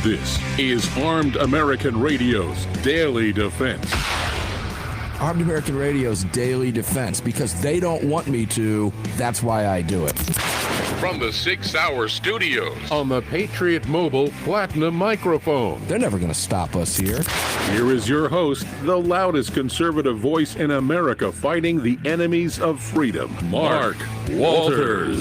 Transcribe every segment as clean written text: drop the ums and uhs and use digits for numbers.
This is Armed American Radio's Daily Defense. Armed American Radio's Daily Defense, because they don't want me to, that's why I do it. From the 6 Hour Studios on the Patriot Mobile Platinum microphone. They're never going to stop us here. Here is your host, the loudest conservative voice in America fighting the enemies of freedom, Mark Walters.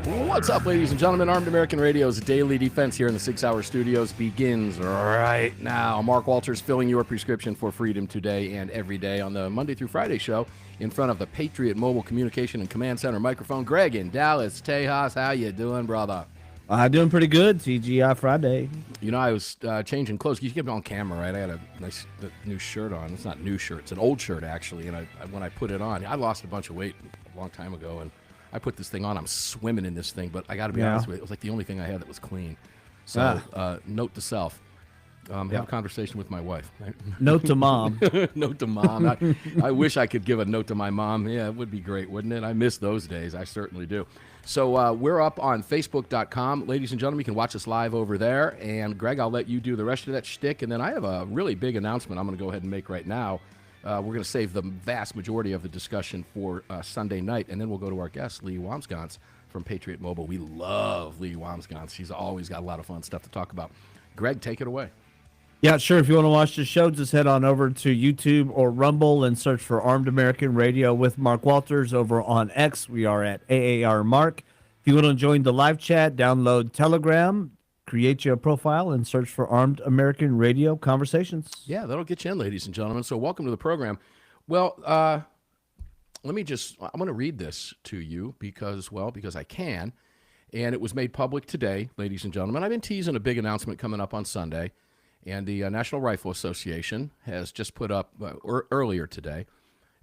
What's up, ladies and gentlemen? Armed American Radio's Daily Defense here in the 6 Hour Studios begins right now. Mark Walters filling your prescription for freedom today and every day on the Monday through Friday show in front of the Patriot Mobile Communication and Command Center microphone. Greg in Dallas, Tejas, how you doing, brother? Doing pretty good. TGI Friday. You know, I was changing clothes. You get me on camera, right? I had a nice new shirt on. It's not a new shirt. It's an old shirt, actually. And when I put it on, I lost a bunch of weight a long time ago. And I put this thing on. I'm swimming in this thing. But I got to be honest with you, it was like the only thing I had that was clean. So note to self. Have a conversation with my wife. Note to mom. Note to mom. I wish I could give a note to my mom. Yeah, it would be great, wouldn't it? I miss those days. I certainly do. So we're up on Facebook.com. Ladies and gentlemen, you can watch us live over there. And, Greg, I'll let you do the rest of that shtick. And then I have a really big announcement I'm going to go ahead and make right now. We're going to save the vast majority of the discussion for Sunday night. And then we'll go to our guest, Lee Wamsgans from Patriot Mobile. We love Lee Wamsgans. He's always got a lot of fun stuff to talk about. Greg, take it away. Yeah, sure. If you want to watch the show, just head on over to YouTube or Rumble and search for Armed American Radio with Mark Walters. Over on X, we are at AAR Mark. If you want to join the live chat, download Telegram, create your profile, and search for Armed American Radio Conversations. Yeah, that'll get you in, ladies and gentlemen. So welcome to the program. Well, I'm going to read this to you because I can. And it was made public today, ladies and gentlemen. I've been teasing a big announcement coming up on Sunday. And the National Rifle Association has just put up, earlier today,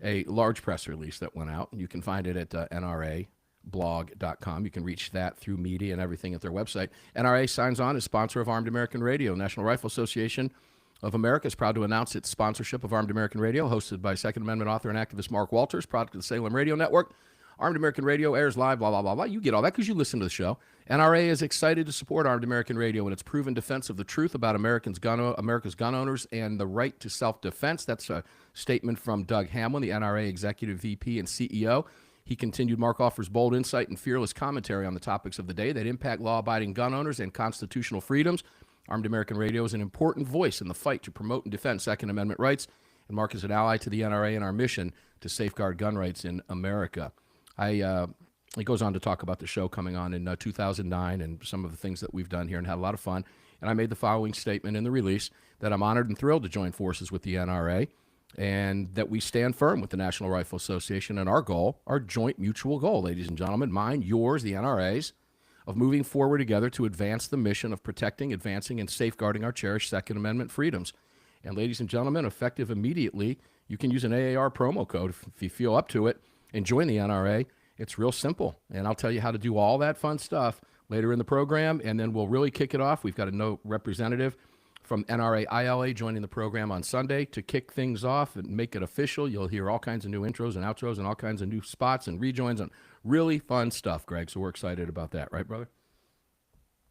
a large press release that went out. You can find it at nrablog.com. You can reach that through media and everything at their website. NRA signs on as sponsor of Armed American Radio. National Rifle Association of America is proud to announce its sponsorship of Armed American Radio, hosted by Second Amendment author and activist Mark Walters, product of the Salem Radio Network. Armed American Radio airs live, blah, blah, blah, blah. You get all that because you listen to the show. NRA is excited to support Armed American Radio in its proven defense of the truth about America's gun owners and the right to self-defense. That's a statement from Doug Hamlin, the NRA Executive VP and CEO. He continued, Mark offers bold insight and fearless commentary on the topics of the day that impact law-abiding gun owners and constitutional freedoms. Armed American Radio is an important voice in the fight to promote and defend Second Amendment rights, and Mark is an ally to the NRA in our mission to safeguard gun rights in America. He goes on to talk about the show coming on in 2009 and some of the things that we've done here and had a lot of fun. And I made the following statement in the release that I'm honored and thrilled to join forces with the NRA and that we stand firm with the National Rifle Association and our goal, our joint mutual goal, ladies and gentlemen, mine, yours, the NRA's, of moving forward together to advance the mission of protecting, advancing, and safeguarding our cherished Second Amendment freedoms. And ladies and gentlemen, effective immediately, you can use an AAR promo code if you feel up to it and join the NRA. It's real simple, and I'll tell you how to do all that fun stuff later in the program, and then we'll really kick it off. We've got a representative from NRA ILA joining the program on Sunday to kick things off and make it official. You'll hear all kinds of new intros and outros and all kinds of new spots and rejoins and really fun stuff, Greg, so we're excited about that. Right, brother?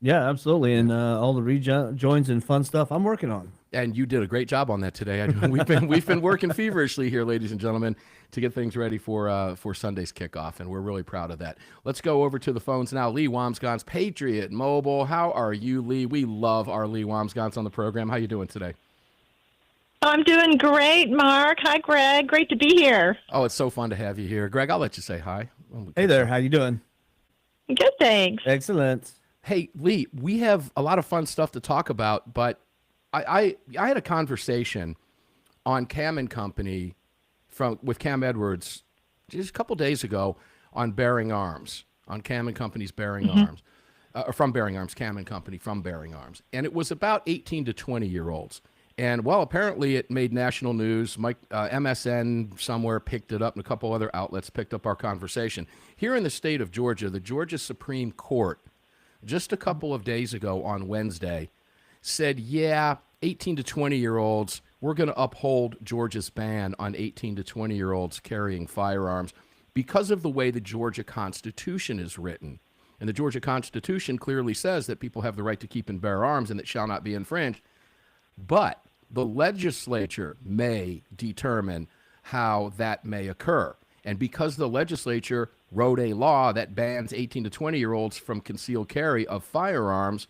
Yeah, absolutely, and all the rejoins and fun stuff I'm working on. And you did a great job on that today. We've been working feverishly here, ladies and gentlemen, to get things ready for Sunday's kickoff, and we're really proud of that. Let's go over to the phones now. Lee Wamsgans, Patriot Mobile. How are you, Lee? We love our Lee Wamsgans on the program. How you doing today? I'm doing great, Mark. Hi, Greg. Great to be here. Oh, it's so fun to have you here. Greg, I'll let you say hi. Hey there. How you doing? Good, thanks. Excellent. Hey, Lee, we have a lot of fun stuff to talk about, but I had a conversation on Cam and Company with Cam Edwards just a couple days ago on Bearing Arms, on Cam and Company's Bearing Arms, from Bearing Arms, Cam and Company from Bearing Arms. And it was about 18 to 20-year-olds. And, well, apparently it made national news. MSN somewhere picked it up, and a couple other outlets picked up our conversation. Here in the state of Georgia, the Georgia Supreme Court, just a couple of days ago on Wednesday, said, 18 to 20-year-olds, we're going to uphold Georgia's ban on 18 to 20-year-olds carrying firearms because of the way the Georgia Constitution is written. And the Georgia Constitution clearly says that people have the right to keep and bear arms and that shall not be infringed. But the legislature may determine how that may occur. And because the legislature wrote a law that bans 18 to 20-year-olds from concealed carry of firearms,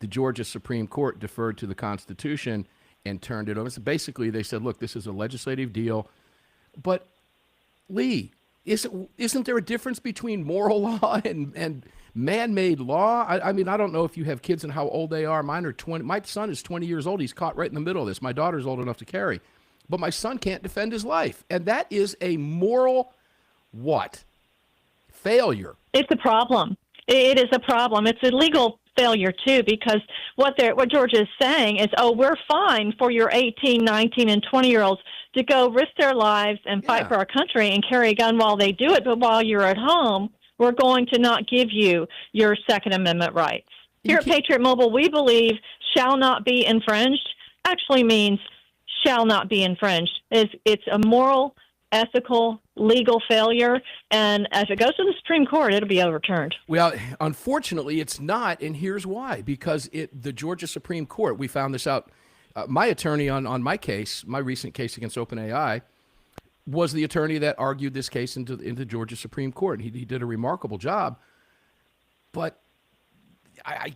the Georgia Supreme Court deferred to the Constitution and turned it over. So basically, they said, look, this is a legislative deal. But, Lee, isn't there a difference between moral law and man-made law? I mean, I don't know if you have kids and how old they are. Mine are 20. My son is 20 years old. He's caught right in the middle of this. My daughter's old enough to carry. But my son can't defend his life. And that is a moral what? Failure. It's a problem. It is a problem. It's a legal failure, too, because what Georgia is saying is, oh, we're fine for your 18, 19, and 20-year-olds to go risk their lives and fight for our country and carry a gun while they do it. But while you're at home, we're going to not give you your Second Amendment rights. Here at Patriot Mobile, we believe shall not be infringed actually means shall not be infringed. It's a moral, ethical, legal failure, and as it goes to the Supreme Court, it'll be overturned. Well, unfortunately, it's not, and here's why. Because the Georgia Supreme Court, we found this out. My attorney on my case, my recent case against OpenAI, was the attorney that argued this case into Georgia Supreme Court. He did a remarkable job, but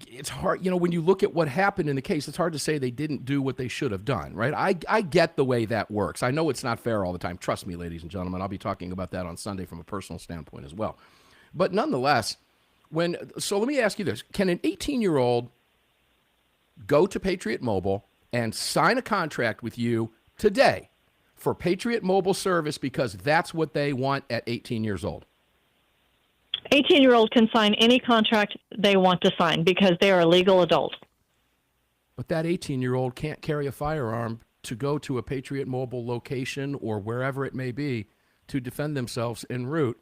it's hard, when you look at what happened in the case, it's hard to say they didn't do what they should have done, right? I get the way that works. I know it's not fair all the time. Trust me, ladies and gentlemen, I'll be talking about that on Sunday from a personal standpoint as well. But nonetheless, so let me ask you this. Can an 18-year-old go to Patriot Mobile and sign a contract with you today for Patriot Mobile service because that's what they want at 18 years old? 18-year-old can sign any contract they want to sign because they are a legal adult. But that 18-year-old can't carry a firearm to go to a Patriot Mobile location or wherever it may be to defend themselves en route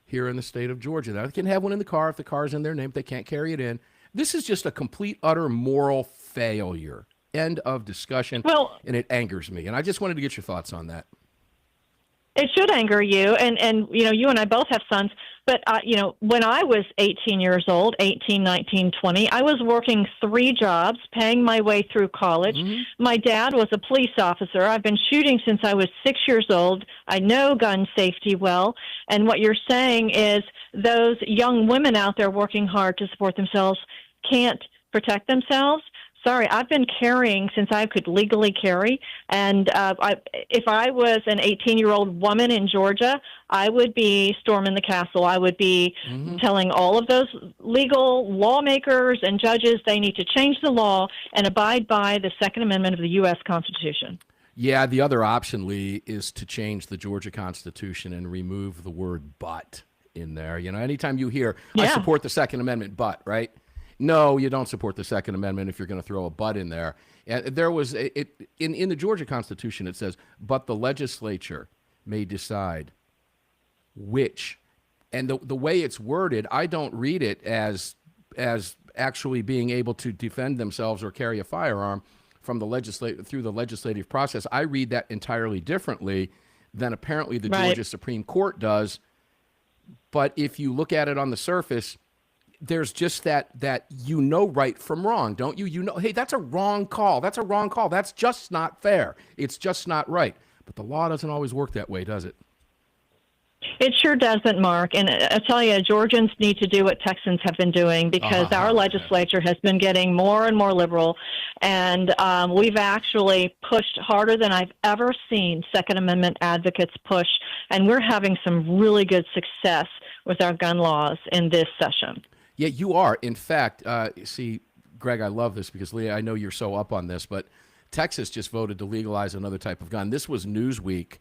here in the state of Georgia. Now, they can have one in the car if the car's in their name, but they can't carry it in. This is just a complete, utter moral failure. End of discussion. Well, and it angers me. And I just wanted to get your thoughts on that. It should anger you, and you and I both have sons, but, when I was 18 years old, 18, 19, 20, I was working 3 jobs, paying my way through college. Mm-hmm. My dad was a police officer. I've been shooting since I was 6 years old. I know gun safety well, and what you're saying is those young women out there working hard to support themselves can't protect themselves. Sorry, I've been carrying since I could legally carry, and if I was an 18-year-old woman in Georgia, I would be storming the castle. I would be telling all of those legal lawmakers and judges they need to change the law and abide by the Second Amendment of the U.S. Constitution. Yeah, the other option, Lee, is to change the Georgia Constitution and remove the word but in there. Anytime you hear, I support the Second Amendment, but, right? No, you don't support the Second Amendment if you're going to throw a but in there. And there was in the Georgia Constitution, it says, but the legislature may decide which. And the way it's worded, I don't read it as actually being able to defend themselves or carry a firearm from through the legislative process. I read that entirely differently than apparently the Georgia Supreme Court does. But if you look at it on the surface, there's just that right from wrong, don't you? Hey, that's a wrong call. That's a wrong call. That's just not fair. It's just not right. But the law doesn't always work that way, does it? It sure doesn't, Mark. And I tell you, Georgians need to do what Texans have been doing because our legislature has been getting more and more liberal. And we've actually pushed harder than I've ever seen Second Amendment advocates push. And we're having some really good success with our gun laws in this session. Yeah, you are. In fact, see, Greg, I love this because, Leah, I know you're so up on this, but Texas just voted to legalize another type of gun. This was Newsweek,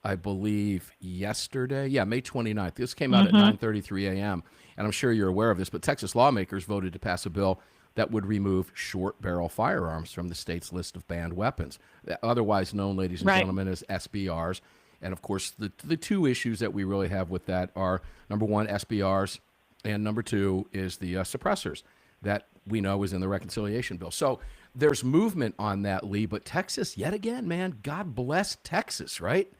I believe, yesterday. Yeah, May 29th. This came out at 9:33 a.m., and I'm sure you're aware of this, but Texas lawmakers voted to pass a bill that would remove short-barrel firearms from the state's list of banned weapons, otherwise known, ladies and gentlemen, as SBRs. And, of course, the two issues that we really have with that are, number one, SBRs, and number two is the suppressors that we know is in the reconciliation bill. So there's movement on that, Lee, but Texas, yet again, man, God bless Texas, right?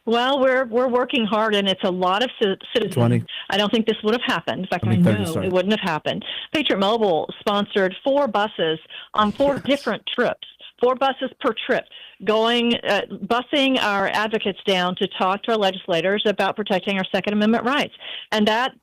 Well, we're working hard, and it's a lot of citizens. 20. I don't think this would have happened. In fact, I 20, 30, know sorry. it wouldn't have happened. Patriot Mobile sponsored 4 buses on 4 different trips. 4 buses per trip, busing our advocates down to talk to our legislators about protecting our Second Amendment rights. And that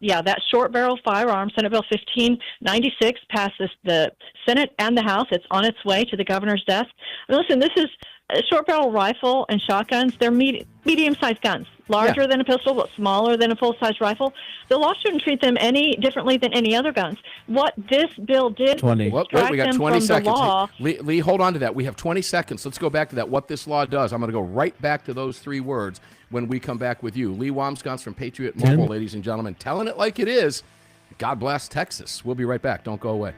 short barrel firearm, Senate Bill 1596, passes the Senate and the House. It's on its way to the governor's desk. And listen, this is a short barrel rifle and shotguns. They're medium-sized guns, larger than a pistol, but smaller than a full-size rifle. The law shouldn't treat them any differently than any other guns. What this bill did 20. was Wait, we got them 20 from seconds. the law. Hey, Lee, hold on to that. We have 20 seconds. Let's go back to that, what this law does. I'm going to go right back to those 3 words when we come back with you. Lee Wamsgans from Patriot Mobile, ladies and gentlemen, telling it like it is. God bless Texas. We'll be right back. Don't go away.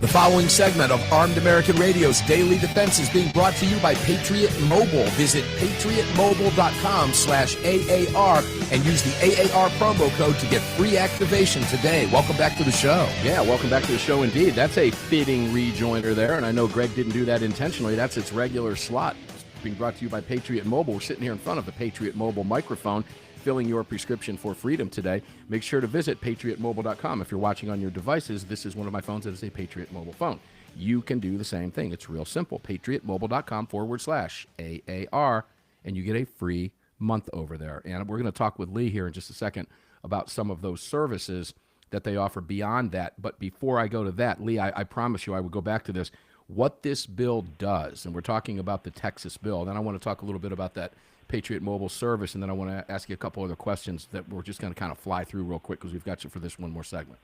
The following segment of Armed American Radio's Daily Defense is being brought to you by Patriot Mobile. Visit patriotmobile.com/AAR and use the AAR promo code to get free activation today. Welcome back to the show. Yeah, welcome back to the show indeed. That's a fitting rejoinder there, and I know Greg didn't do that intentionally. That's its regular slot. It's being brought to you by Patriot Mobile. We're sitting here in front of the Patriot Mobile microphone, filling your prescription for freedom today. Make sure to visit patriotmobile.com. If you're watching on your devices, this is one of my phones that is a Patriot Mobile phone. You can do the same thing. It's real simple. patriotmobile.com/AAR, and you get a free month over there. And we're going to talk with Lee here in just a second about some of those services that they offer beyond that. But before I go to that, Lee, I promise you I will go back to this. What this bill does, and we're talking about the Texas bill, then I want to talk a little bit about that Patriot Mobile service, and then I want to ask you a couple other questions that we're just going to kind of fly through real quick because we've got you for this one more segment.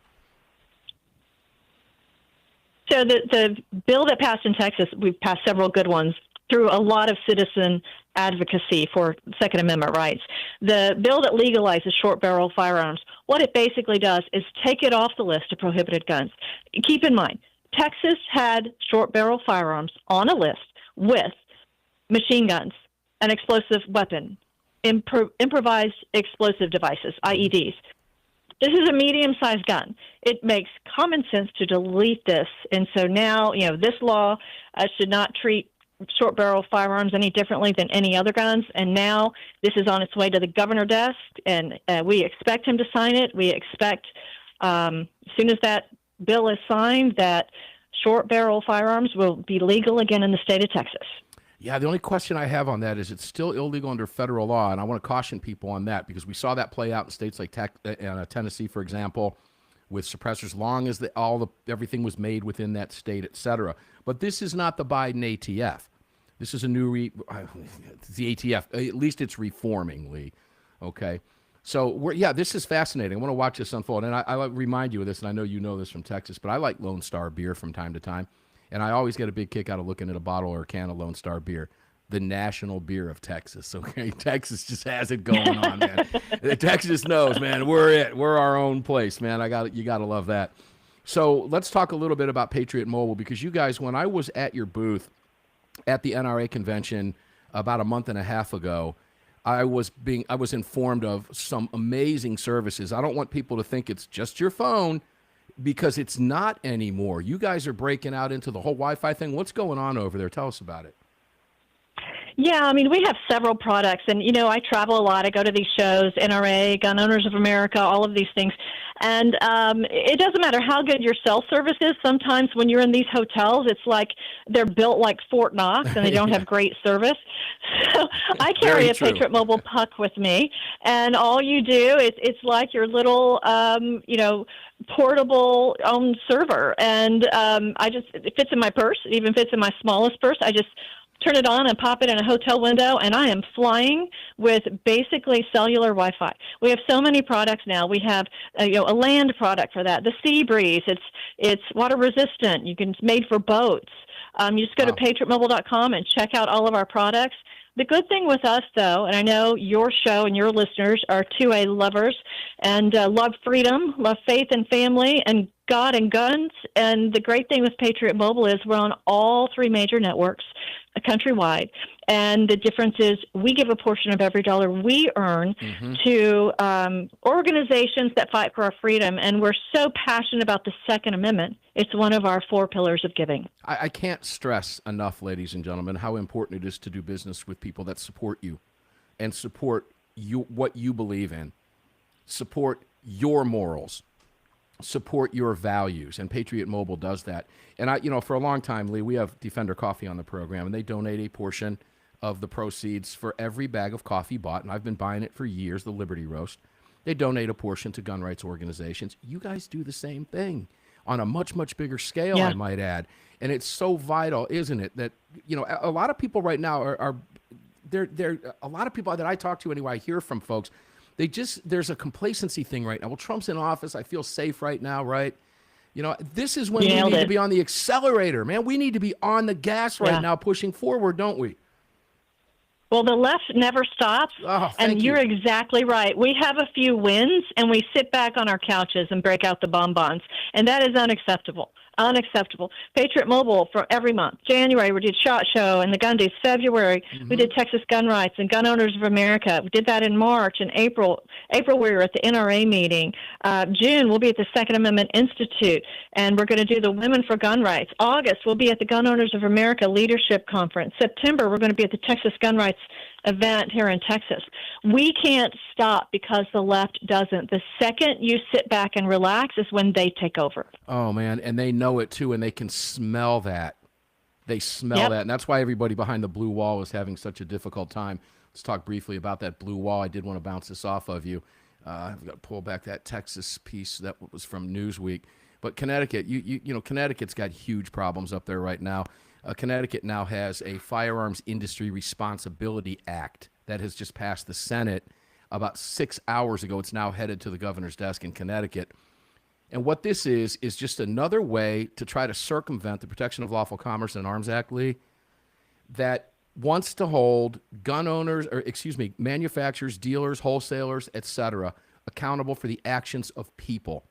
So the bill that passed in Texas, we've passed several good ones through a lot of citizen advocacy for Second Amendment rights. The bill that legalizes short barrel firearms, what it basically does is take it off the list of prohibited guns. Keep in mind, Texas had short barrel firearms on a list with machine guns, an explosive weapon, improvised explosive devices, IEDs. This is a medium-sized gun. It makes common sense to delete this. And so now, this law should not treat short barrel firearms any differently than any other guns. And now this is on its way to the governor's desk, and we expect him to sign it. We expect, as soon as that bill is signed, that short barrel firearms will be legal again in the state of Texas. Yeah, the only question I have on that is it's still illegal under federal law, and I want to caution people on that because we saw that play out in states like Tennessee, for example, with suppressors, long as everything was made within that state, et cetera. But this is not the Biden ATF. This is a new the ATF. At least it's reforming, Lee. Okay, so this is fascinating. I want to watch this unfold, and I remind you of this, and I know you know this from Texas, but I like Lone Star beer from time to time. And I always get a big kick out of looking at a bottle or a can of Lone Star beer, the national beer of Texas. Okay, Texas just has it going on, man. Texas knows, man. We're it. We're our own place, man. You got to love that. So let's talk a little bit about Patriot Mobile, because you guys, when I was at your booth at the NRA convention about a month and a half ago, I was informed of some amazing services. I don't want people to think it's just your phone, because it's not anymore. You guys are breaking out into the whole Wi-Fi thing. What's going on over there? Tell us about it. Yeah, we have several products, and, I travel a lot. I go to these shows, NRA, Gun Owners of America, all of these things. And it doesn't matter how good your cell service is. Sometimes when you're in these hotels, it's like they're built like Fort Knox, and they don't have great service. So I carry a Patriot Mobile Puck with me, and all you do is it's like your little, portable server. And it fits in my purse. It even fits in my smallest purse. I just turn it on and pop it in a hotel window, and I am flying with basically cellular Wi-Fi. We have so many products now. We have a land product for that. The Sea Breeze, it's water resistant. It's made for boats. You just go to patriotmobile.com and check out all of our products. The good thing with us, though, and I know your show and your listeners are 2A lovers and love freedom, love faith and family, and God and guns. And the great thing with Patriot Mobile is we're on all three major networks countrywide. And the difference is we give a portion of every dollar we earn to organizations that fight for our freedom. And we're so passionate about the Second Amendment. It's one of our 4 pillars of giving. I can't stress enough, ladies and gentlemen, how important it is to do business with people that support you and support what you believe in, support your morals, support your values, and Patriot Mobile does that. And for a long time, Lee, we have Defender Coffee on the program, and they donate a portion of the proceeds for every bag of coffee bought, and I've been buying it for years, the Liberty Roast. They donate a portion to gun rights organizations. You guys do the same thing on a much, much bigger scale, I might add. And it's so vital, isn't it, that, a lot of people right now are a lot of people that I talk to anyway, I hear from folks, there's a complacency thing right now. Well, Trump's in office. I feel safe right now, right? This is when we need to be on the accelerator, man. We need to be on the gas right now, pushing forward, don't we? Well, the left never stops, and you're exactly right. We have a few wins, and we sit back on our couches and break out the bonbons, and that is unacceptable. Unacceptable. Patriot Mobile for every month. January, we did SHOT Show and the Gun Days. February, we did Texas Gun Rights and Gun Owners of America. We did that in March. In April, we were at the NRA meeting. June, we'll be at the Second Amendment Institute, and we're going to do the Women for Gun Rights. August, we'll be at the Gun Owners of America Leadership Conference. September, we're going to be at the Texas Gun Rights event here in Texas. We can't stop because the left doesn't. The second you sit back and relax is when they take over. Oh, man, and they know it, too, and they can smell that. They smell that, and that's why everybody behind the blue wall is having such a difficult time. Let's talk briefly about that blue wall. I did want to bounce this off of you. I've got to pull back that Texas piece that was from Newsweek. But Connecticut, you know, Connecticut's got huge problems up there right now. Connecticut now has a Firearms Industry Responsibility Act that has just passed the Senate about 6 hours ago. It's now headed to the governor's desk in Connecticut. And what this is just another way to try to circumvent the Protection of Lawful Commerce and Arms Act, Lee, that wants to hold gun owners, or excuse me, manufacturers, dealers, wholesalers, etc., accountable for the actions of people.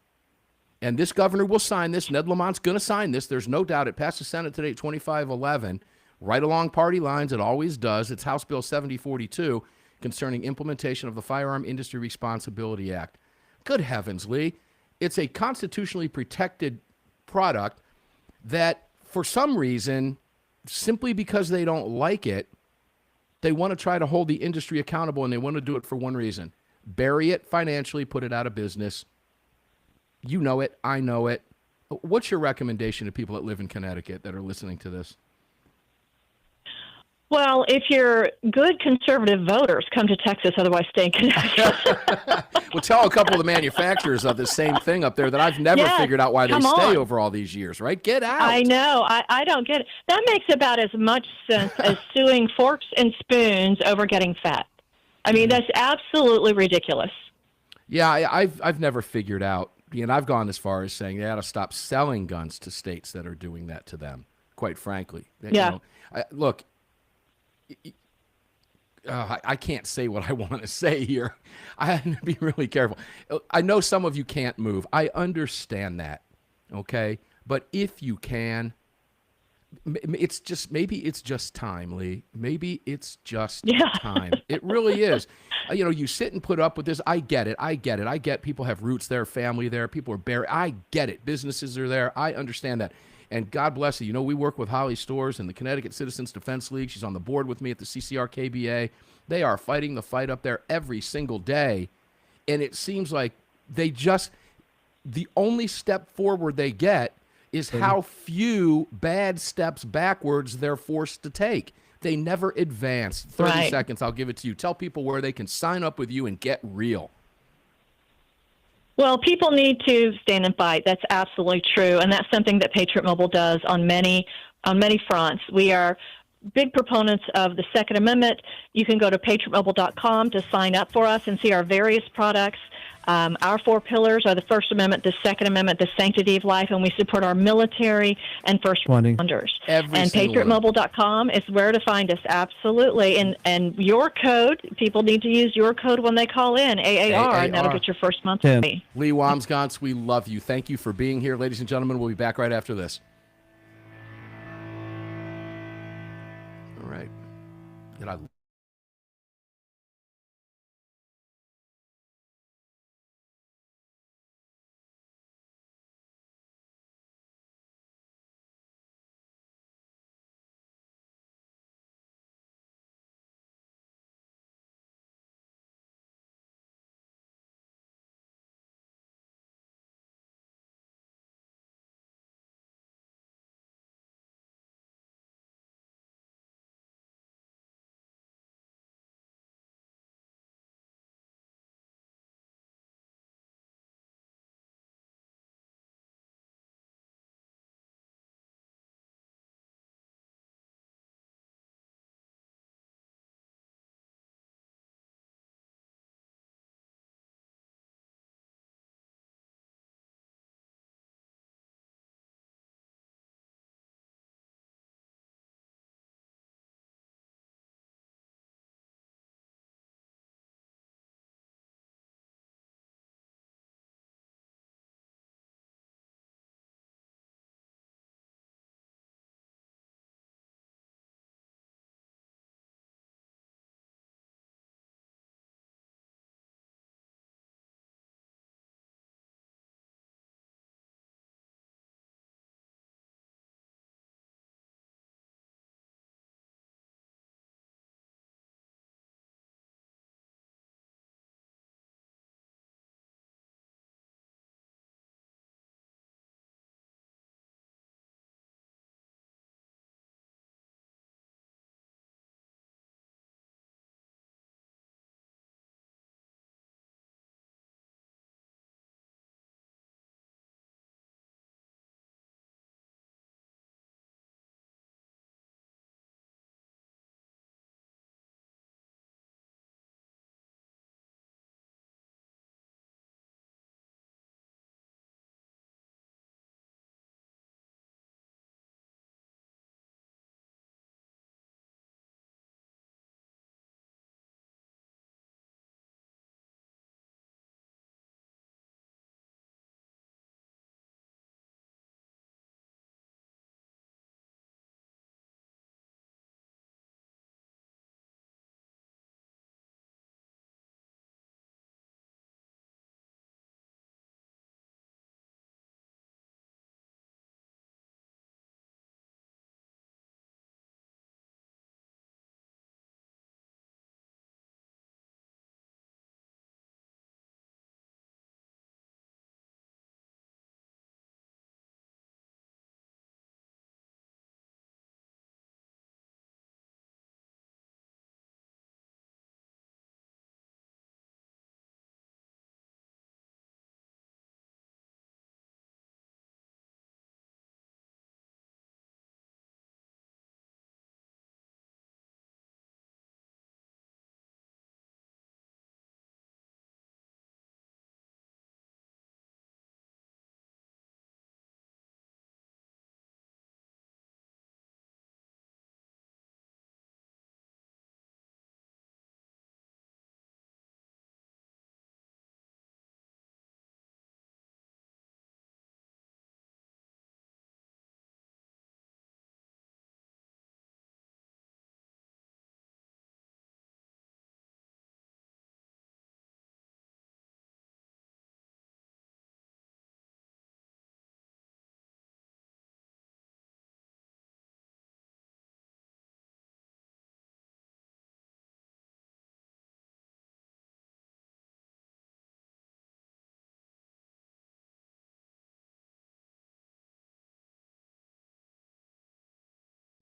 And this governor will sign this. Ned Lamont's going to sign this. There's no doubt. It passed the Senate today, 2511, right along party lines. It always does. It's House Bill 7042 concerning implementation of the Firearm Industry Responsibility Act. Good heavens, Lee. It's a constitutionally protected product that, for some reason, simply because they don't like it, they want to try to hold the industry accountable, and they want to do it for one reason: bury it financially, put it out of business. You know it. I know it. What's your recommendation to people that live in Connecticut that are listening to this? Well, if you're good conservative voters, come to Texas, otherwise stay in Connecticut. Well, tell a couple of the manufacturers of the same thing up there that I've never figured out why they stay over all these years, right? Get out. I know. I don't get it. That makes about as much sense as suing forks and spoons over getting fat. I mean, that's absolutely ridiculous. Yeah, I've never figured out, and I've gone as far as saying they ought to stop selling guns to states that are doing that to them, quite frankly. Yeah. You know, look, I can't say what I want to say here. I have to be really careful. I know some of you can't move. I understand that, okay? But if you can, it's just, maybe it's just time, Lee. Maybe it's just time. It really is. You know, you sit and put up with this. I get it. I get people have roots there, family there. People are buried. I get it. Businesses are there. I understand that. And God bless you. You know, we work with Holly Storrs and the Connecticut Citizens Defense League. She's on the board with me at the CCR-KBA. They are fighting the fight up there every single day. And it seems like they just, the only step forward they get is how few bad steps backwards they're forced to take. They never advance. 30 seconds, I'll give it to you. Tell people where they can sign up with you and get real. Well, people need to stand and fight. That's absolutely true, and that's something that Patriot Mobile does on many fronts. We are big proponents of the Second Amendment. You can go to patriotmobile.com to sign up for us and see our various products. Our four pillars are the First Amendment, the Second Amendment, the sanctity of life, and we support our military and first responders. And patriotmobile.com is where to find us, absolutely. And your code, people need to use your code when they call in, AAR, and that'll get your first month free. Lee Wambsgans, we love you. Thank you for being here. Ladies and gentlemen, we'll be back right after this. All right. And I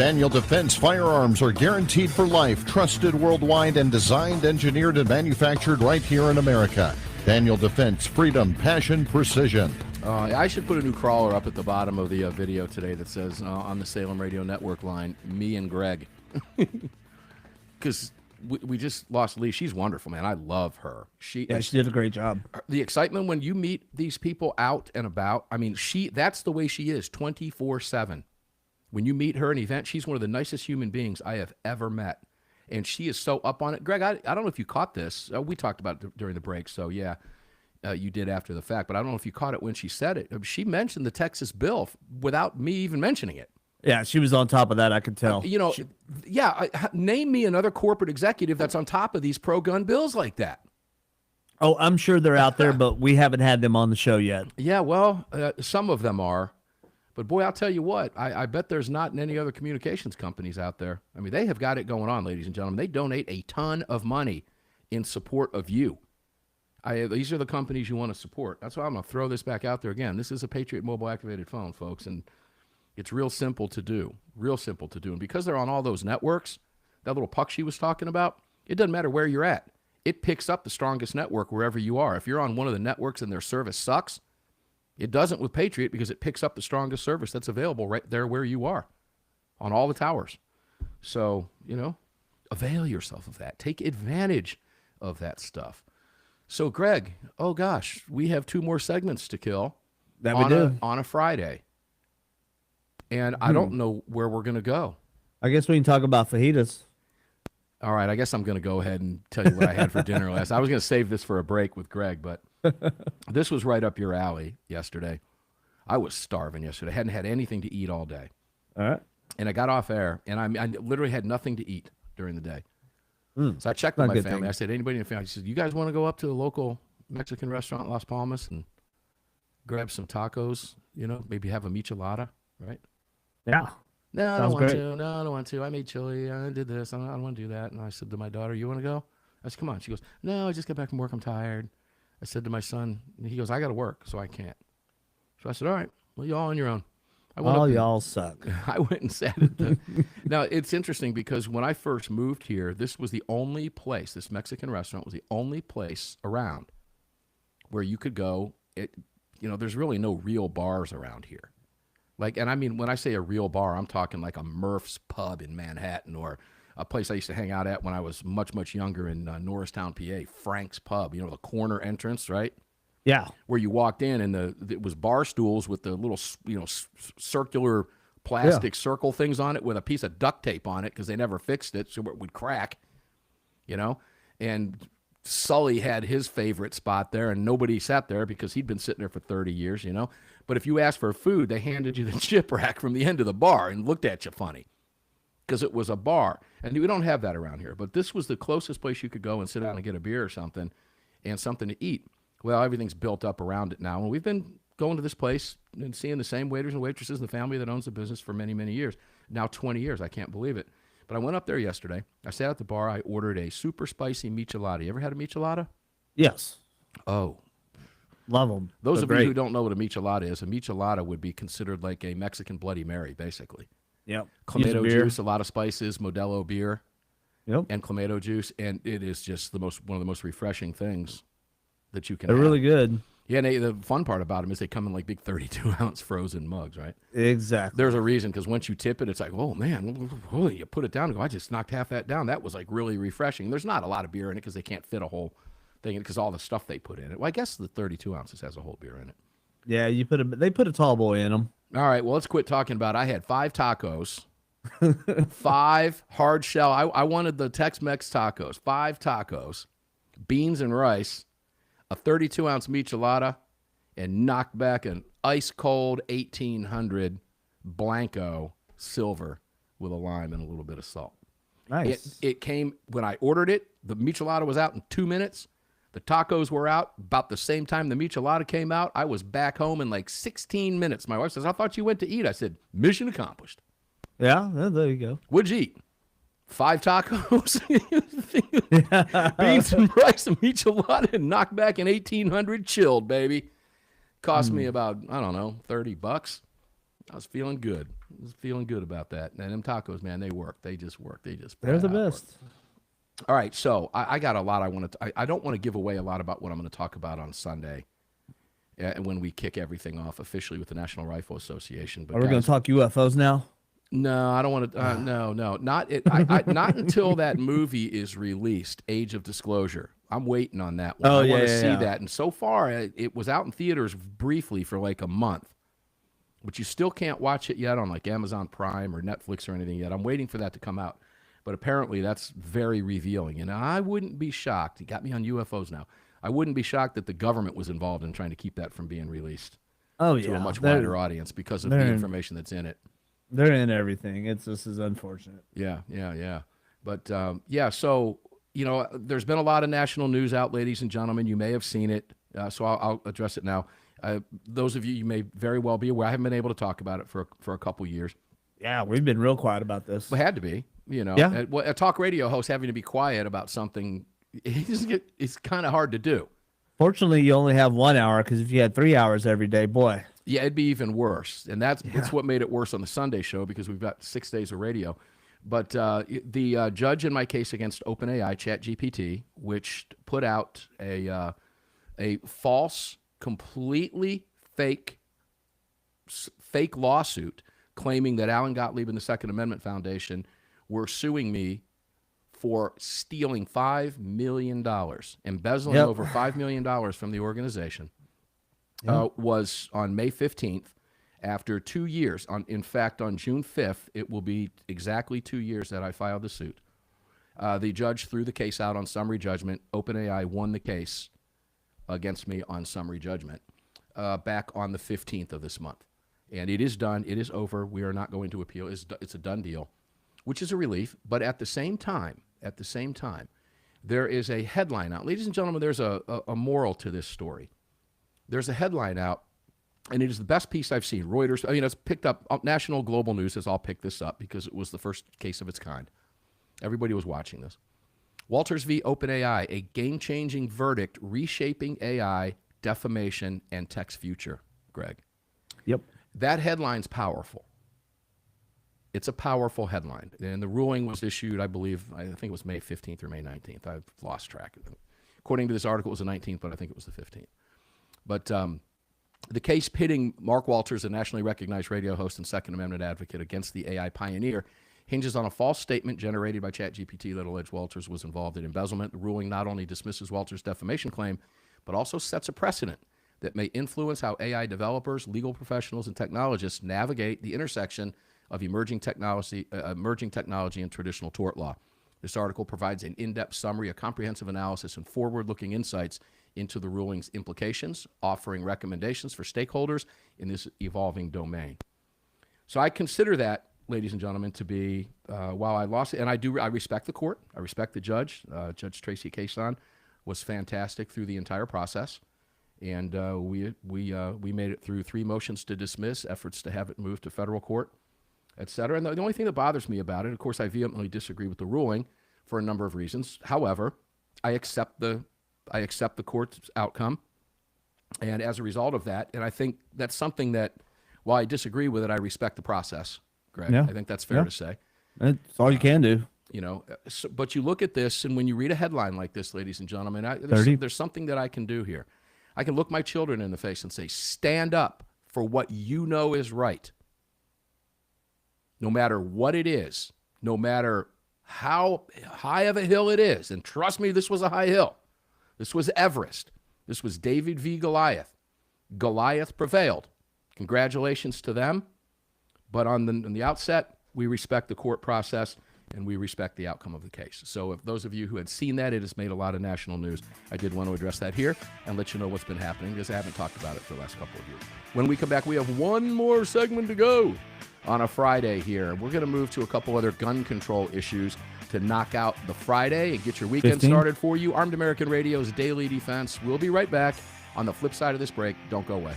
Daniel Defense firearms are guaranteed for life, trusted worldwide, and designed, engineered, and manufactured right here in America. Daniel Defense, freedom, passion, precision. I should put a new crawler up at the bottom of the video today that says on the Salem Radio Network line, me and Greg. Because we just lost Lee. She's wonderful, man. I love her. She did a great job. The excitement when you meet these people out and about, I mean, that's the way she is 24/7. When you meet her at an event, she's one of the nicest human beings I have ever met. And she is so up on it. Greg, I don't know if you caught this. We talked about it during the break, so yeah, you did after the fact. But I don't know if you caught it when she said it. She mentioned the Texas bill without me even mentioning it. Yeah, she was on top of that, I could tell. Name me another corporate executive that's on top of these pro-gun bills like that. Oh, I'm sure they're out there, but we haven't had them on the show yet. Yeah, well, some of them are. But, boy, I'll tell you what, I bet there's not any other communications companies out there. I mean, they have got it going on, ladies and gentlemen. They donate a ton of money in support of you. These are the companies you want to support. That's why I'm going to throw this back out there again. This is a Patriot Mobile activated phone, folks, and it's real simple to do, And because they're on all those networks, that little puck she was talking about, it doesn't matter where you're at. It picks up the strongest network wherever you are. If you're on one of the networks and their service sucks, it doesn't with Patriot because it picks up the strongest service that's available right there where you are on all the towers. So, avail yourself of that. Take advantage of that stuff. So, Greg, oh gosh, we have 2 more segments to kill on a Friday. And I don't know where we're going to go. I guess we can talk about fajitas. All right, I guess I'm going to go ahead and tell you what I had for dinner last. I was going to save this for a break with Greg, but this was right up your alley yesterday. I was starving yesterday. I hadn't had anything to eat all day. All right. And I got off air, and I literally had nothing to eat during the day. So I checked with my family. I said, anybody in the family? I said, you guys want to go up to the local Mexican restaurant in Las Palmas and grab some tacos, maybe have a michelada, right? Yeah. No, I don't want to. No, I don't want to. I made chili. I did this. I don't want to do that. And I said to my daughter, you want to go? I said, come on. She goes, no, I just got back from work. I'm tired. I said to my son, and he goes, I got to work, so I can't. So I said, all right, well, y'all on your own. Y'all suck. I went and sat at the... Now, it's interesting because when I first moved here, this was the only place, this Mexican restaurant was the only place around where you could go. There's really no real bars around here. And I mean, when I say a real bar, I'm talking like a Murph's Pub in Manhattan or a place I used to hang out at when I was much, much younger in Norristown, PA, Frank's Pub, the corner entrance, right? Yeah. Where you walked in and it was bar stools with the little, circular plastic circle things on it with a piece of duct tape on it because they never fixed it so it would crack, and Sully had his favorite spot there and nobody sat there because he'd been sitting there for 30 years, But if you asked for food, they handed you the chip rack from the end of the bar and looked at you funny because it was a bar. And we don't have that around here. But this was the closest place you could go and sit down and get a beer or something and something to eat. Well, everything's built up around it now. And we've been going to this place and seeing the same waiters and waitresses in the family that owns the business for many, many years. Now 20 years. I can't believe it. But I went up there yesterday. I sat at the bar. I ordered a super spicy michelada. You ever had a michelada? Yes. Oh. Love them. Those of you who don't know what a michelada would be considered like a Mexican Bloody Mary, basically. Yep. Clamato juice, a lot of spices, Modelo beer, yep, and Clamato juice, and it is just one of the most refreshing things that you can They're have. really good. Yeah, and the fun part about them is they come in like big 32-ounce frozen mugs, right? Exactly. There's a reason, because once you tip it, it's like, oh, man, you put it down and go, I just knocked half that down. That was like really refreshing. There's not a lot of beer in it because they can't fit a whole thing because all the stuff they put in it. Well, I guess the 32 ounces has a whole beer in it. Yeah, they put a tall boy in them. All right, well, let's quit talking about it. I had 5 tacos, 5 hard shell. I wanted the Tex-Mex tacos, 5 tacos, beans and rice, a 32-ounce michelada, and knocked back an ice-cold 1800 Blanco silver with a lime and a little bit of salt. Nice. It came, when I ordered it, the michelada was out in 2 minutes. The tacos were out about the same time the michelada came out. I was back home in like 16 minutes. My wife says, I thought you went to eat. I said, mission accomplished. Yeah, there you go. What'd you eat? 5 tacos, beans and rice and michelada, and knocked back in 1800 chilled, baby. Cost me about, I don't know, $30. I was feeling good. I was feeling good about that. And them tacos, man, they work. They just work. They just They're the flat out work. best. All right, so I got a lot I want to. I don't want to give away a lot about what I'm going to talk about on Sunday, when we kick everything off officially with the National Rifle Association. But Are we going guys, to talk UFOs now? no, I don't want to. No, not it. Not until that movie is released. Age of Disclosure. I'm waiting on that one. Oh, I want yeah, to see yeah. that. And so far, it was out in theaters briefly for like a month, but you still can't watch it yet on like Amazon Prime or Netflix or anything yet. I'm waiting for that to come out. But apparently, that's very revealing. And I wouldn't be shocked. You got me on UFOs now. I wouldn't be shocked that the government was involved in trying to keep that from being released Oh, to yeah. a much They're- wider audience because of the they're in- information that's in it. They're in everything. This is unfortunate. Yeah. But yeah, so there's been a lot of national news out, ladies and gentlemen. You may have seen it, so I'll address it now. Those of you may very well be aware. I haven't been able to talk about it for a couple years. Yeah, we've been real quiet about this. It had to be, Yeah. A talk radio host having to be quiet about something, it's kind of hard to do. Fortunately, you only have 1 hour, because if you had 3 hours every day, boy. Yeah, it'd be even worse. And that's what made it worse on the Sunday show, because we've got 6 days of radio. But the judge in my case against OpenAI, ChatGPT, which put out a false, completely fake lawsuit claiming that Alan Gottlieb and the Second Amendment Foundation were suing me for stealing $5 million, embezzling Yep. over $5 million from the organization, was on May 15th. After 2 years, in fact, on June 5th, it will be exactly 2 years that I filed the suit. The judge threw the case out on summary judgment. OpenAI won the case against me on summary judgment back on the 15th of this month. And it is done. It is over. We are not going to appeal. It's a done deal, which is a relief. But at the same time, there is a headline out. Ladies and gentlemen, there's a moral to this story. There's a headline out, and it is the best piece I've seen. Reuters, it's picked up. National Global News has all picked this up because it was the first case of its kind. Everybody was watching this. Walters v. OpenAI, a game-changing verdict reshaping AI, defamation, and tech's future, Greg. Yep. That headline's powerful. It's a powerful headline. And the ruling was issued, I think it was May 15th or May 19th. I've lost track of it. According to this article, it was the 19th, but I think it was the 15th. But the case pitting Mark Walters, a nationally recognized radio host and Second Amendment advocate, against the AI pioneer hinges on a false statement generated by ChatGPT that alleged Walters was involved in embezzlement. The ruling not only dismisses Walters' defamation claim, but also sets a precedent that may influence how AI developers, legal professionals, and technologists navigate the intersection of emerging technology and traditional tort law. This article provides an in-depth summary, a comprehensive analysis, and forward-looking insights into the ruling's implications, offering recommendations for stakeholders in this evolving domain. So I consider that, ladies and gentlemen, to be, while I lost it, and I respect the court, I respect the judge. Judge Tracy Cason was fantastic through the entire process, and we made it through 3 motions to dismiss, efforts to have it moved to federal court, et cetera. And the only thing that bothers me about it, of course, I vehemently disagree with the ruling for a number of reasons. However, I accept the court's outcome, and as a result of that, and I think that's something that, while I disagree with it, I respect the process, Greg. Yeah. I think that's fair to say. That's all you can do. But you look at this, and when you read a headline like this, ladies and gentlemen, there's something that I can do here. I can look my children in the face and say, stand up for what you know is right. No matter what it is, no matter how high of a hill it is, and trust me, this was a high hill. This was Everest. This was David v. Goliath. Goliath prevailed. Congratulations to them. But on the outset, we respect the court process, and we respect the outcome of the case. So if those of you who had seen that, it has made a lot of national news. I did want to address that here and let you know what's been happening, because I haven't talked about it for the last couple of years. When we come back, we have one more segment to go on a Friday here. We're going to move to a couple other gun control issues to knock out the Friday and get your weekend 15. started for you. Armed American Radio's Daily Defense. We'll be right back on the flip side of this break. Don't go away.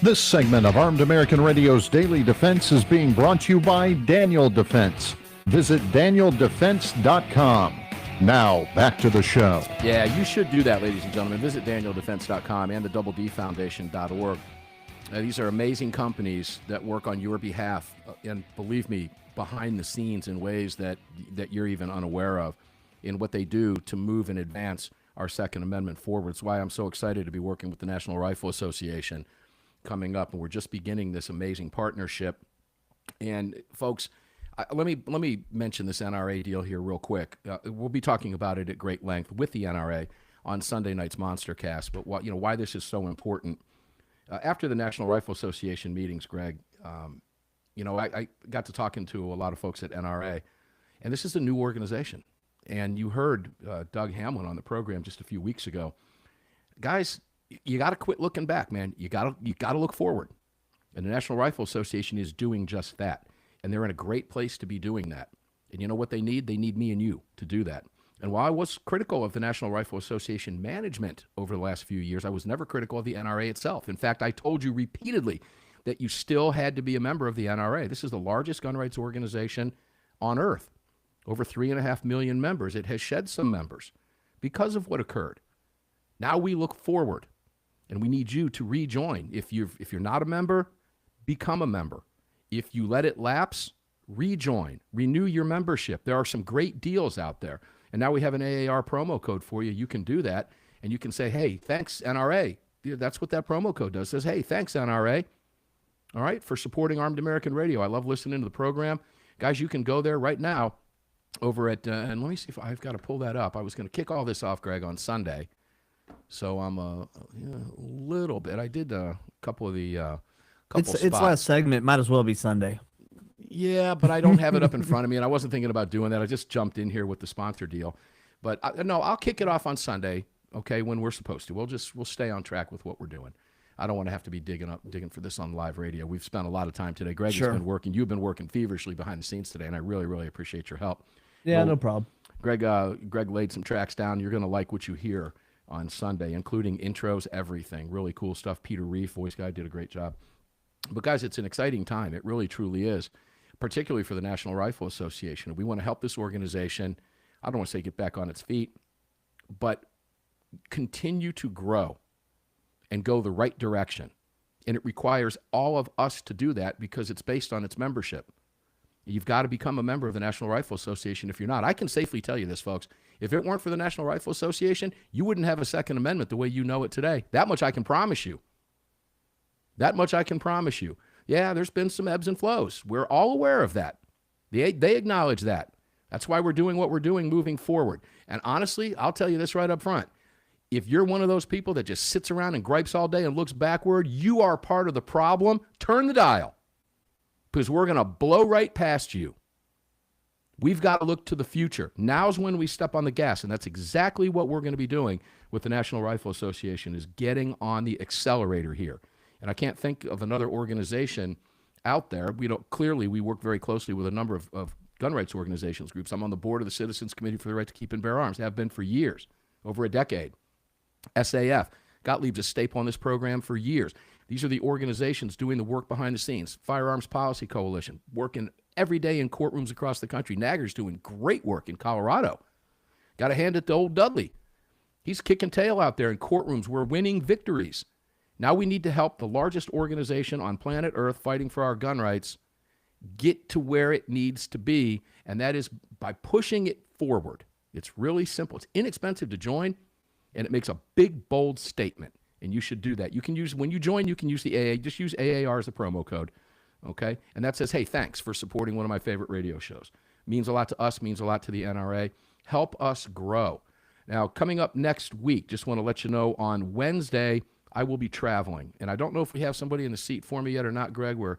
This segment of Armed American Radio's Daily Defense is being brought to you by Daniel Defense. Visit DanielDefense.com. Now, back to the show. Yeah, you should do that, ladies and gentlemen. Visit DanielDefense.com and the DoubleDFoundation.org. These are amazing companies that work on your behalf, and believe me, behind the scenes in ways that you're even unaware of in what they do to move and advance our Second Amendment forward. It's why I'm so excited to be working with the National Rifle Association coming up, and we're just beginning this amazing partnership. And folks, let me mention this NRA deal here real quick. We'll be talking about it at great length with the NRA on Sunday night's Monstercast. But why this is so important. After the National Rifle Association meetings, Greg, I got to talking to a lot of folks at NRA, and this is a new organization. And you heard Doug Hamlin on the program just a few weeks ago. Guys, you got to quit looking back, man. You got to look forward. And the National Rifle Association is doing just that. And they're in a great place to be doing that. And you know what they need? They need me and you to do that. And while I was critical of the National Rifle Association management over the last few years, I was never critical of the NRA itself. In fact, I told you repeatedly that you still had to be a member of the NRA. This is the largest gun rights organization on earth. Over 3.5 million members. It has shed some members because of what occurred. Now we look forward, and we need you to rejoin. If you're not a member, become a member. If you let it lapse, rejoin, renew your membership. There are some great deals out there. And now we have an AAR promo code for you. You can do that, and you can say, hey, thanks, NRA. That's what that promo code does. It says, hey, thanks, NRA, all right, for supporting Armed American Radio. I love listening to the program. Guys, you can go there right now over at, and let me see if I've got to pull that up. I was going to kick all this off, Greg, on Sunday. So I'm a little bit. I did a couple of the spots. It's last segment. Might as well be Sunday. Yeah, but I don't have it up in front of me, and I wasn't thinking about doing that. I just jumped in here with the sponsor deal. But no, I'll kick it off on Sunday, okay, when we're supposed to. We'll stay on track with what we're doing. I don't want to have to be digging for this on live radio. We've spent a lot of time today. Greg has been working. You've been working feverishly behind the scenes today, and I really, really appreciate your help. Yeah, no problem. Greg laid some tracks down. You're going to like what you hear on Sunday, including intros, everything. Really cool stuff. Peter Reef, voice guy, did a great job. But, guys, it's an exciting time. It really, truly is, particularly for the National Rifle Association. We want to help this organization, I don't want to say get back on its feet, but continue to grow and go the right direction. And it requires all of us to do that because it's based on its membership. You've got to become a member of the National Rifle Association if you're not. I can safely tell you this, folks. If it weren't for the National Rifle Association, you wouldn't have a Second Amendment the way you know it today. That much I can promise you. That much I can promise you. Yeah, there's been some ebbs and flows. We're all aware of that. They acknowledge that. That's why we're doing what we're doing moving forward. And honestly, I'll tell you this right up front. If you're one of those people that just sits around and gripes all day and looks backward, you are part of the problem. Turn the dial, because we're going to blow right past you. We've got to look to the future. Now's when we step on the gas, and that's exactly what we're going to be doing with the National Rifle Association, is getting on the accelerator here. And I can't think of another organization out there. Clearly, we work very closely with a number of gun rights organizations groups. I'm on the board of the Citizens Committee for the Right to Keep and Bear Arms. Have been for years, over a decade. SAF, Gottlieb's a staple on this program for years. These are the organizations doing the work behind the scenes. Firearms Policy Coalition, working every day in courtrooms across the country. NAGR's doing great work in Colorado. Got to hand it to old Dudley. He's kicking tail out there in courtrooms. We're winning victories. Now we need to help the largest organization on planet Earth fighting for our gun rights get to where it needs to be, and that is by pushing it forward. It's really simple. It's inexpensive to join, and it makes a big, bold statement, and you should do that. You can use, when you join, you can use the AA. Just use AAR as the promo code, okay? And that says, hey, thanks for supporting one of my favorite radio shows. Means a lot to us, means a lot to the NRA. Help us grow. Now, coming up next week, just want to let you know, on Wednesday, I will be traveling. And I don't know if we have somebody in the seat for me yet or not, Greg. We're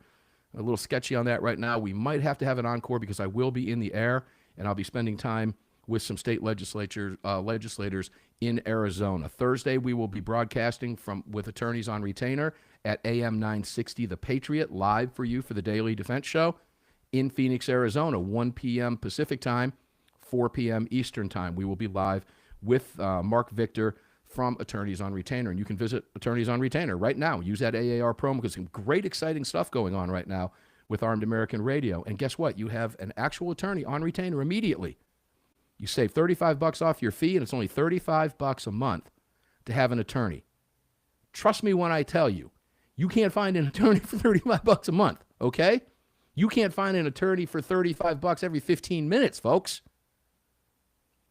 a little sketchy on that right now. We might have to have an encore because I will be in the air, and I'll be spending time with some state legislators in Arizona. Thursday, we will be broadcasting with attorneys on retainer at AM 960 The Patriot, live for you for the Daily Defense Show in Phoenix, Arizona, 1 p.m. Pacific time, 4 p.m. Eastern time. We will be live with Mark Victor from Attorneys on Retainer. And you can visit Attorneys on Retainer right now. Use that AAR promo because some great, exciting stuff going on right now with Armed American Radio. And guess what? You have an actual attorney on retainer immediately. You save $35 off your fee, and it's only $35 a month to have an attorney. Trust me when I tell you, you can't find an attorney for $35 a month, okay? You can't find an attorney for $35 every 15 minutes, folks.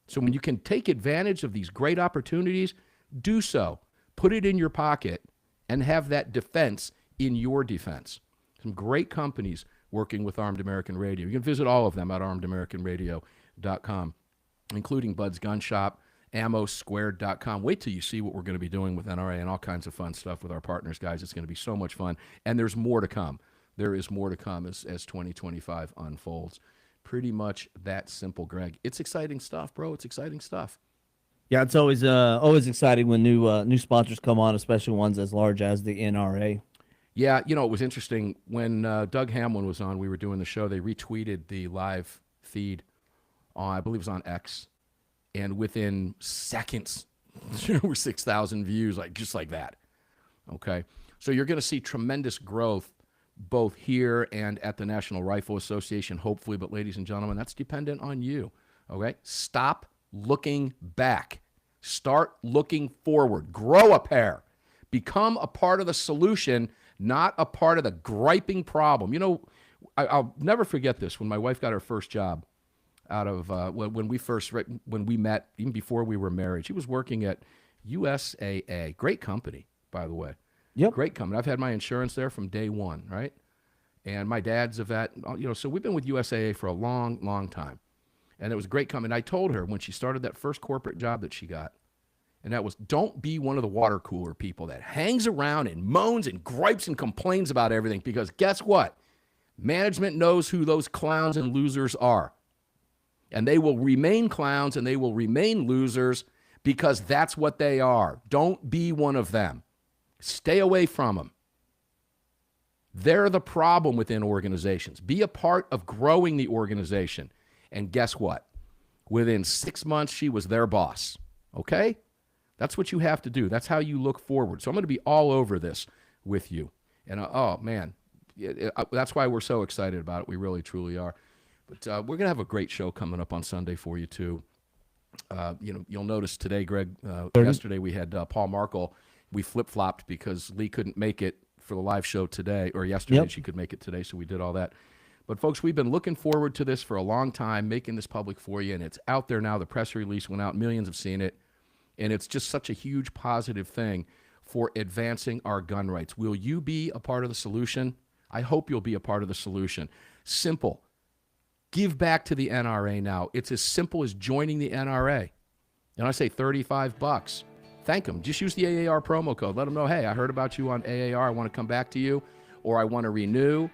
So when you can take advantage of these great opportunities, do so. Put it in your pocket and have that defense in your defense. Some great companies working with Armed American Radio. You can visit all of them at armedamericanradio.com, including Bud's Gun Shop, ammosquared.com. Wait till you see what we're going to be doing with NRA and all kinds of fun stuff with our partners, guys. It's going to be so much fun. And there's more to come. There is more to come as 2025 unfolds. Pretty much that simple, Greg. It's exciting stuff, bro. It's exciting stuff. Yeah, it's always exciting when new sponsors come on, especially ones as large as the NRA. Yeah, you know, it was interesting. When Doug Hamlin was on, we were doing the show, they retweeted the live feed on, I believe it was on X, and within seconds, there were 6,000 views, just like that. Okay? So you're going to see tremendous growth both here and at the National Rifle Association, hopefully. But ladies and gentlemen, that's dependent on you. Okay? Stop looking back. Start looking forward. Grow a pair. Become a part of the solution, not a part of the griping problem. You know, I'll never forget this. When my wife got her first job out of when we met, even before we were married, she was working at USAA. Great company, by the way. Yep. Great company. I've had my insurance there from day one, right? And my dad's a vet, you know, so we've been with USAA for a long, long time. And it was a great company. And I told her when she started that first corporate job that she got, and that was, don't be one of the water cooler people that hangs around and moans and gripes and complains about everything, because guess what? Management knows who those clowns and losers are. And they will remain clowns and they will remain losers because that's what they are. Don't be one of them. Stay away from them. They're the problem within organizations. Be a part of growing the organization. And guess what? Within 6 months, she was their boss. Okay? That's what you have to do. That's how you look forward. So I'm going to be all over this with you. And oh, man, that's why we're so excited about it. We really, truly are. But we're going to have a great show coming up on Sunday for you, too. You know, you'll notice today, Greg, yesterday we had Paul Markle. We flip-flopped because Lee couldn't make it for the live show today, or yesterday. Yep. She could make it today, so we did all that. But, folks, we've been looking forward to this for a long time, making this public for you, and it's out there now. The press release went out. Millions have seen it, and it's just such a huge positive thing for advancing our gun rights. Will you be a part of the solution? I hope you'll be a part of the solution. Simple. Give back to the NRA now. It's as simple as joining the NRA. And I say $35. Thank them. Just use the AAR promo code. Let them know, hey, I heard about you on AAR. I want to come back to you, or I want to renew,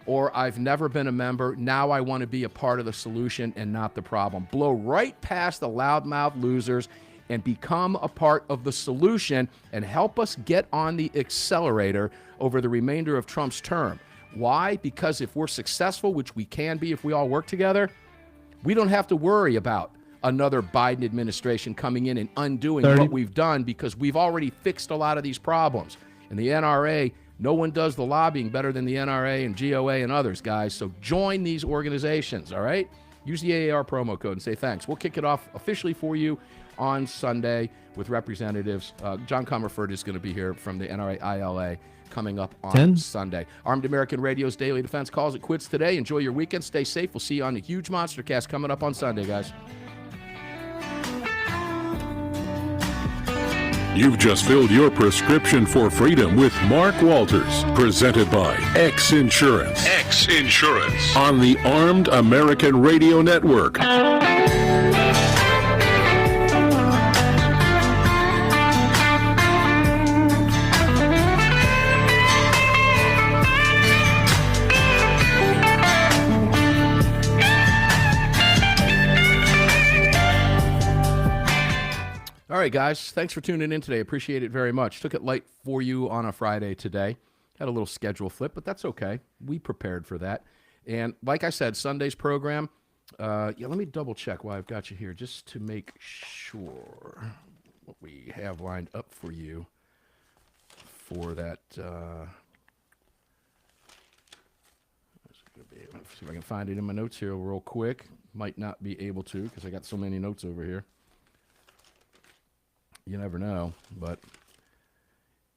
or I've never been a member. Now I want to be a part of the solution and not the problem. Blow right past the loudmouth losers and become a part of the solution and help us get on the accelerator over the remainder of Trump's term. Why? Because if we're successful, which we can be if we all work together, we don't have to worry about another Biden administration coming in and undoing what we've done, because we've already fixed a lot of these problems. And the NRA, no one does the lobbying better than the NRA and GOA and others, guys. So join these organizations, all right? Use the AAR promo code and say thanks. We'll kick it off officially for you on Sunday with representatives. John Comerford is going to be here from the NRA ILA coming up on Sunday. Armed American Radio's Daily Defense calls it quits today. Enjoy your weekend. Stay safe. We'll see you on the huge Monster Cast coming up on Sunday, guys. You've just filled your prescription for freedom with Mark Walters, presented by X Insurance. X Insurance on the Armed American Radio Network. All right, guys, thanks for tuning in today. Appreciate it very much. Took it light for you on a Friday today. Had a little schedule flip, but that's okay. We prepared for that. And like I said, Sunday's program, let me double check while I've got you here just to make sure. what we have lined up for you for that. Let's see if I can find it in my notes here real quick. Might not be able to because I got so many notes over here. You never know, but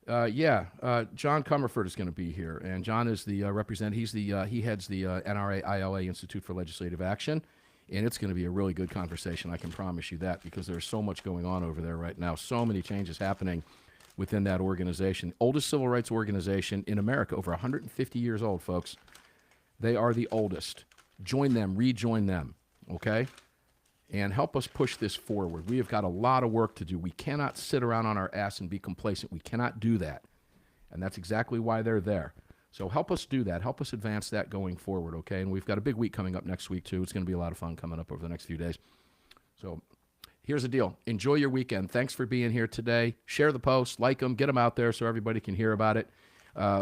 John Comerford is going to be here, and John is the representative. He heads the NRA ILA Institute for Legislative Action, and it's going to be a really good conversation. I can promise you that, because there's so much going on over there right now, so many changes happening within that organization. Oldest civil rights organization in America, over 150 years old, folks. They are the oldest. Join them, rejoin them, okay? And help us push this forward. We have got a lot of work to do. We cannot sit around on our ass and be complacent. We cannot do that. And that's exactly why they're there. So help us do that. Help us advance that going forward, okay? And we've got a big week coming up next week, too. It's going to be a lot of fun coming up over the next few days. So here's the deal. Enjoy your weekend. Thanks for being here today. Share the posts, like them, get them out there so everybody can hear about it.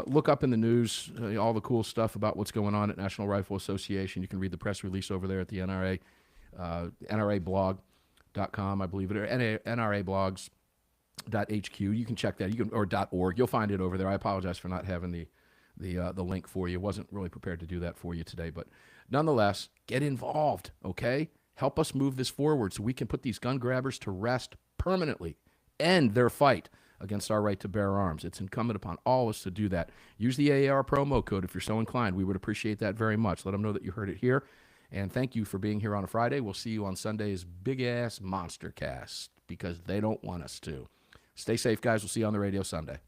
Look up in the news all the cool stuff about what's going on at National Rifle Association. You can read the press release over there at the NRA, NRAblog.com, I believe it, or NRAblogs.hq. You can check that, or .org. You'll find it over there. I apologize for not having the link for you. Wasn't really prepared to do that for you today, but nonetheless, get involved, okay? Help us move this forward so we can put these gun grabbers to rest permanently, end their fight against our right to bear arms. It's incumbent upon all of us to do that. Use the AAR promo code if you're so inclined. We would appreciate that very much. Let them know that you heard it here. And thank you for being here on a Friday. We'll see you on Sunday's big-ass monster cast, because they don't want us to. Stay safe, guys. We'll see you on the radio Sunday.